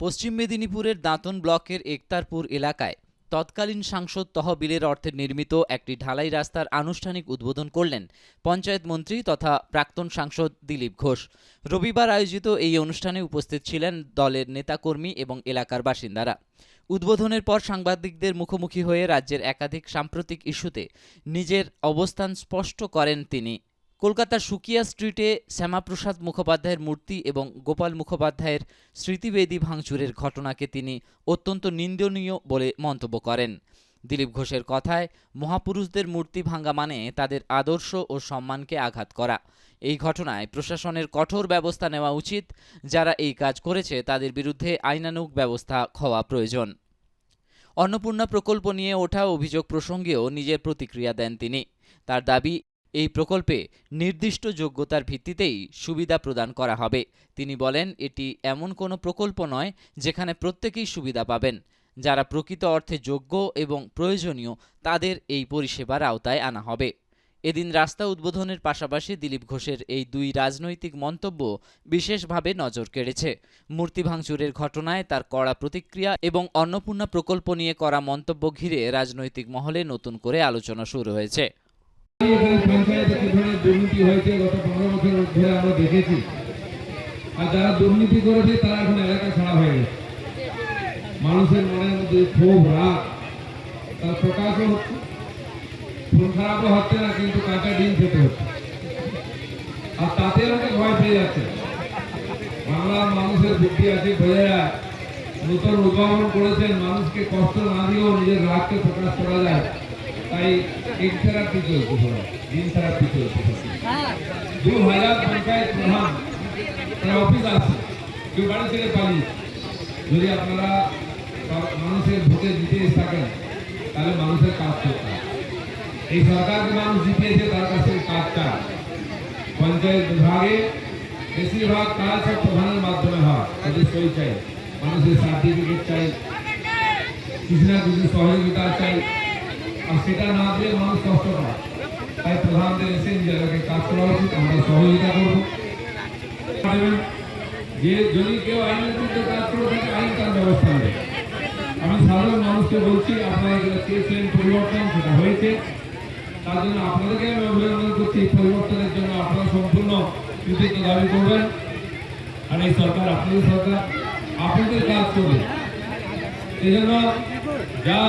পশ্চিম মেদিনীপুরের দাঁতন ব্লকের একতারপুর এলাকায় তৎকালীন সাংসদ তহবিলের অর্থে নির্মিত একটি ঢালাই রাস্তার আনুষ্ঠানিক উদ্বোধন করলেন পঞ্চায়েত মন্ত্রী তথা প্রাক্তন সাংসদ দিলীপ ঘোষ। রবিবার আয়োজিত এই অনুষ্ঠানে উপস্থিত ছিলেন দলের নেতাকর্মী এবং এলাকার বাসিন্দারা। উদ্বোধনের পর সাংবাদিকদের মুখোমুখি হয়ে রাজ্যের একাধিক সাম্প্রতিক ইস্যুতে নিজের অবস্থান স্পষ্ট করেন তিনি। কলকাতার সুকিয়া স্ট্রিটে শ্যামাপ্রসাদ মুখোপাধ্যায়ের মূর্তি এবং গোপাল মুখোপাধ্যায়ের স্মৃতিবেদী ভাঙচুরের ঘটনাকে তিনি অত্যন্ত নিন্দনীয় বলে মন্তব্য করেন। দিলীপ ঘোষের কথায়, মহাপুরুষদের মূর্তি ভাঙা মানে তাদের আদর্শ ও সম্মানকে আঘাত করা। এই ঘটনায় প্রশাসনের কঠোর ব্যবস্থা নেওয়া উচিত। যারা এই কাজ করেছে তাদের বিরুদ্ধে আইনানুগ ব্যবস্থা হওয়া প্রয়োজন। অন্নপূর্ণা প্রকল্প নিয়ে ওঠা অভিযোগ প্রসঙ্গেও নিজের প্রতিক্রিয়া দেন তিনি। তার দাবি, এই প্রকল্পে নির্দিষ্ট যোগ্যতার ভিত্তিতেই সুবিধা প্রদান করা হবে। তিনি বলেন, এটি এমন কোনো প্রকল্প নয় যেখানে প্রত্যেকেই সুবিধা পাবেন। যারা প্রকৃত অর্থে যোগ্য এবং প্রয়োজনীয় তাদের এই পরিষেবার আওতায় আনা হবে। এদিন রাস্তা উদ্বোধনের পাশাপাশি দিলীপ ঘোষের এই দুই রাজনৈতিক মন্তব্য বিশেষভাবে নজর কেড়েছে। মূর্তি ভাঙচুরের ঘটনায় তার কড়া প্রতিক্রিয়া এবং অন্নপূর্ণা প্রকল্প নিয়ে করা মন্তব্য ঘিরে রাজনৈতিক মহলে নতুন করে আলোচনা শুরু হয়েছে। পঞ্চায়েতে কি ধরনের দুর্নীতি হয়েছে গত 15 বছর ধরে আমরা দেখেছি। আর যারা দুর্নীতি করেছে তারা এখন এলাকা ছাড়া হয়ে গেছে। মানুষের মনের মধ্যে ক্ষোভ, রাগ তার প্রকাশও হচ্ছে। খুন খারাপও হচ্ছে না, কিন্তু কাঁচা ডিম খেতে হচ্ছে। আর তাতে অনেক ভয় পেয়ে যাচ্ছে। বাংলার মানুষের বুদ্ধি আছে, বোঝা নতুন উদ্ভাবন করেছেন, মানুষকে কষ্ট না দিয়েও নিজের রাগকে প্রকাশ করা যায়। তাই এক থেরাপি চলছে, দিন থেরাপি চলছে। 2000 পঞ্চায়েত প্রধান অফিস আছে, কেউ বাড়ি থেকে পালিয়ে। যদি আপনারা মানুষের ভোটে জিতে থাকেন তাহলে মানুষের কাজ করতে হবে। এই সরকারকে মানুষ জিতিয়েছে, তার কাছে কাজ চায়। পঞ্চায়েত বিভাগে বেশিরভাগ কাজ সব প্রধানের মাধ্যমে হয়। তাদের সই চাই, মানুষের সার্টিফিকেট চাই, কিছু না কিছু সহযোগিতা চাই। আর সেটা না দিয়ে মানুষ কষ্ট পায়। তাই প্রধানদের এসে নিজেদেরকে কাজ করা উচিত। আমরা সহযোগিতা করব। যে যদি কেউ আইনের বিরুদ্ধে কাজ করে থাকে, আইন তার ব্যবস্থা নেবে। আমি সাধারণ মানুষকে বলছি, আপনারা যেটা চেয়েছিলেন পরিবর্তন, সেটা হয়েছে। তার জন্য আপনাদেরকে আমি অভিনন্দন করছি। পরিবর্তনের জন্য আপনারা সম্পূর্ণ কৃতিত্ব দাবি করবেন। আর এই সরকার আপনাদের সরকার, আপনাদের কাজ করবে। এই জন্য যা